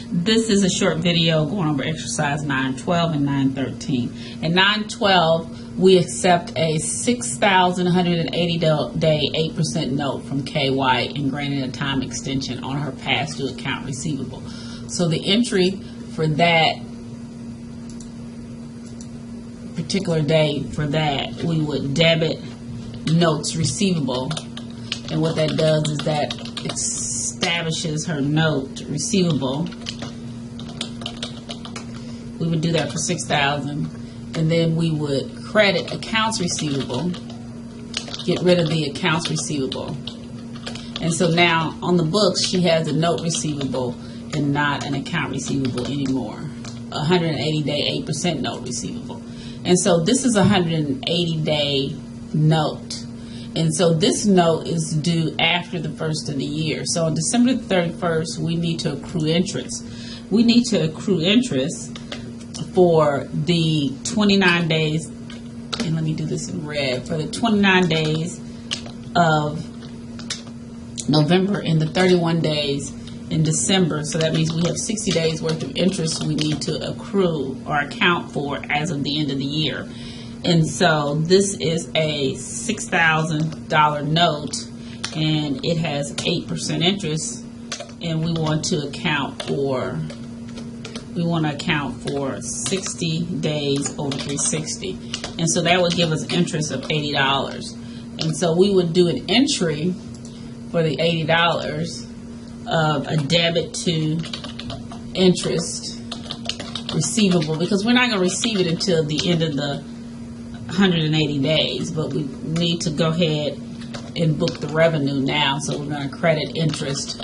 This is a short video going over exercise 912 and 913. In 912, we accept a 6,180 day 8% note from Kay White and granted a time extension on her past due account receivable. So the entry for that particular day, for that, we would debit notes receivable. And what that does is that establishes her note receivable. We would do that for 6,000, and then we would credit accounts receivable, get rid of the accounts receivable. And so now on the books, she has a note receivable and not an account receivable anymore. 180 day 8% note receivable. And so this is a 180 day note. And so this note is due after the first of the year. So on December 31st, we need to accrue interest. We need to accrue interest for the 29 days, and let me do this in red, for the 29 days of November and the 31 days in December. So that means we have 60 days worth of interest we need to accrue or account for as of the end of the year. And so this is a $6,000 note, and it has 8% interest, and we want to account for 60 days over 360. And so that would give us interest of $80. And so we would do an entry for the $80 of a debit to interest receivable, because we're not going to receive it until the end of the 180 days, but we need to go ahead and book the revenue now. So we're going to credit interest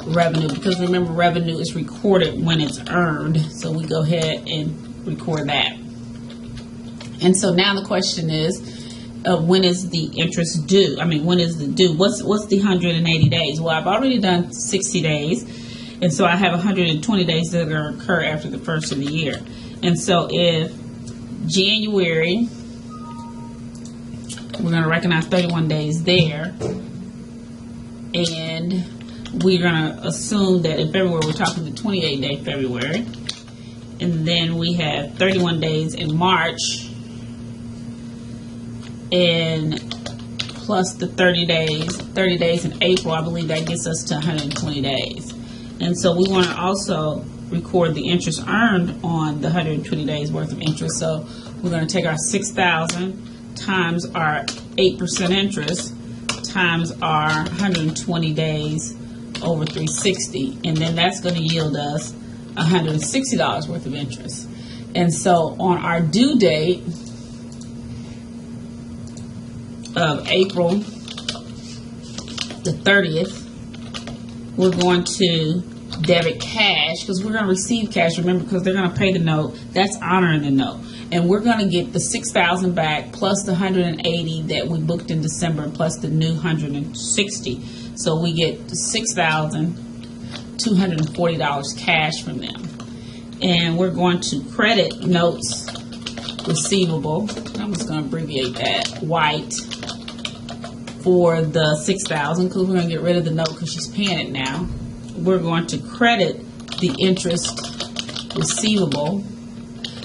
revenue, because remember, revenue is recorded when it's earned. So we go ahead and record that. And so now the question is, when is the interest due? I mean, when is the due? What's the 180 days? Well, I've already done 60 days, and so I have 120 days that are going to occur after the first of the year. And so if January, we're going to recognize 31 days there, and we're going to assume that in February we're talking the 28-day February, and then we have 31 days in March, and plus the 30 days in April. I believe that gets us to 120 days. And so we want to also record the interest earned on the 120 days worth of interest. So we're going to take our 6,000 times our 8% interest times our 120 days over 360, and then that's going to yield us $160 worth of interest. And so on our due date of April the 30th, we're going to debit cash, because we're going to receive cash, remember, because they're going to pay the note. That's honoring the note. And we're going to get the 6,000 back plus the 180 that we booked in December plus the new 160. So we get $6,240 cash from them. And we're going to credit notes receivable. I'm just going to abbreviate that, White, for the 6,000, because we're going to get rid of the note because she's paying it now. We're going to credit the interest receivable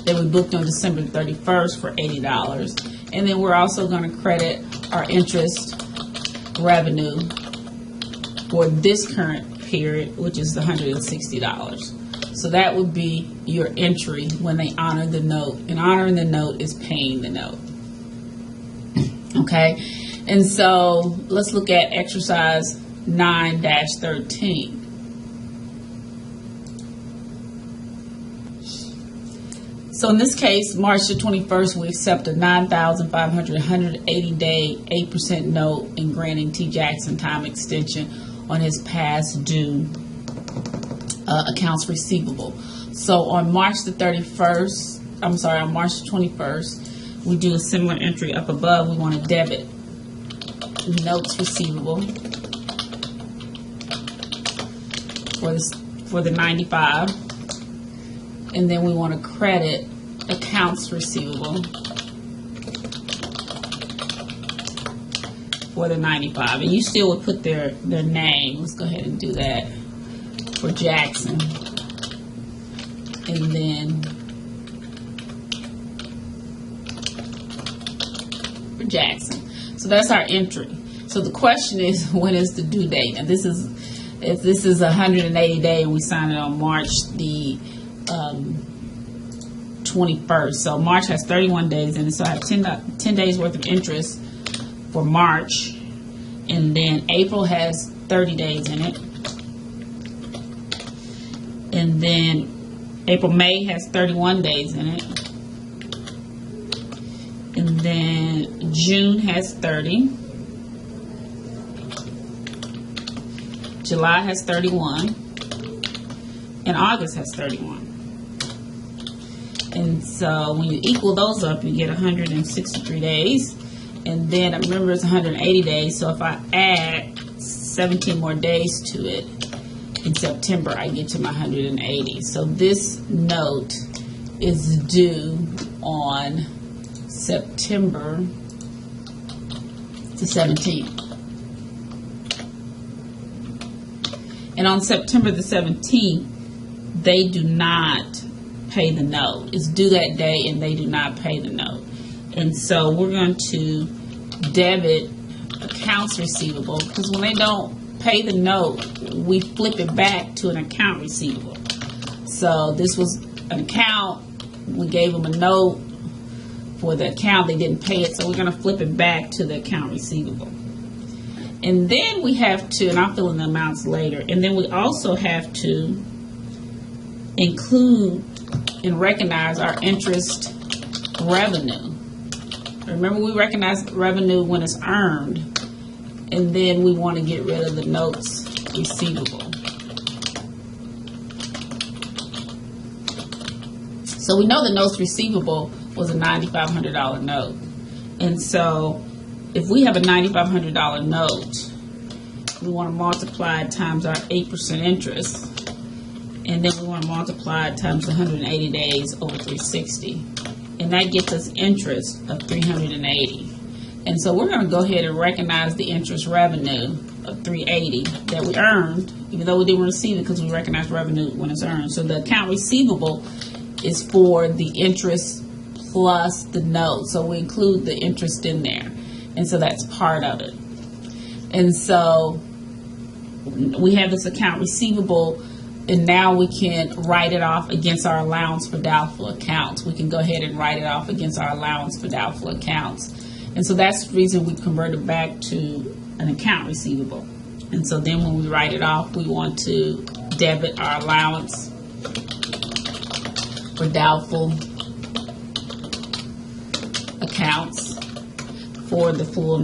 that we booked on December 31st for $80. And then we're also going to credit our interest revenue for this current period, which is the $160. So that would be your entry when they honor the note. And honoring the note is paying the note. Okay? And so let's look at exercise 9-13. So in this case, March the 21st, we accept a 9,580 day 8% note and granting T. Jackson time extension on his past due accounts receivable. So on March the 31st, on March the 21st, we do a similar entry up above. We want to debit notes receivable for the 95, and then we want to credit accounts receivable for the 95, and you still would put their name. Let's go ahead and do that. for Jackson. And then for Jackson. So that's our entry. So the question is, when is the due date? And if this is 180 day and we sign it on March the 21st. So March has 31 days in it. So I have 10 days worth of interest for March. And then April has 30 days in it. And then May has 31 days in it. And then June has 30. July has 31. And August has 31. And so when you equal those up, you get 163 days. And then remember it's 180 days. So if I add 17 more days to it, in September I get to my 180. So this note is due on September the 17th. And on September the 17th, they do not pay the note. It's due that day and they do not pay the note. And so we're going to debit accounts receivable, because when they don't pay the note, we flip it back to an account receivable. So this was an account, we gave them a note for the account, they didn't pay it, so we're going to flip it back to the account receivable. And then we have to, and I'll fill in the amounts later, and then we also have to include and recognize our interest revenue. Remember, we recognize revenue when it's earned, and then we want to get rid of the notes receivable. So we know the notes receivable was a $9,500 note. And so if we have a $9,500 note, we want to multiply it times our 8% interest, and then we want to multiply it times 180 days over 360. And that gets us interest of 380. And so we're going to go ahead and recognize the interest revenue of 380 that we earned, even though we didn't receive it because we recognized revenue when it's earned. So the account receivable is for the interest plus the note. So we include the interest in there. And so that's part of it. And so we have this account receivable, and now we can write it off against our allowance for doubtful accounts. We can go ahead and write it off against our allowance for doubtful accounts. And so that's the reason we convert it back to an account receivable. And so then when we write it off, we want to debit our allowance for doubtful accounts for the full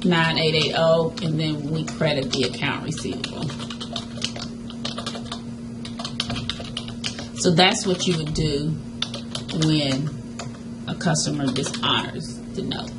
9880, and then we credit the account receivable. So that's what you would do when a customer dishonors the note.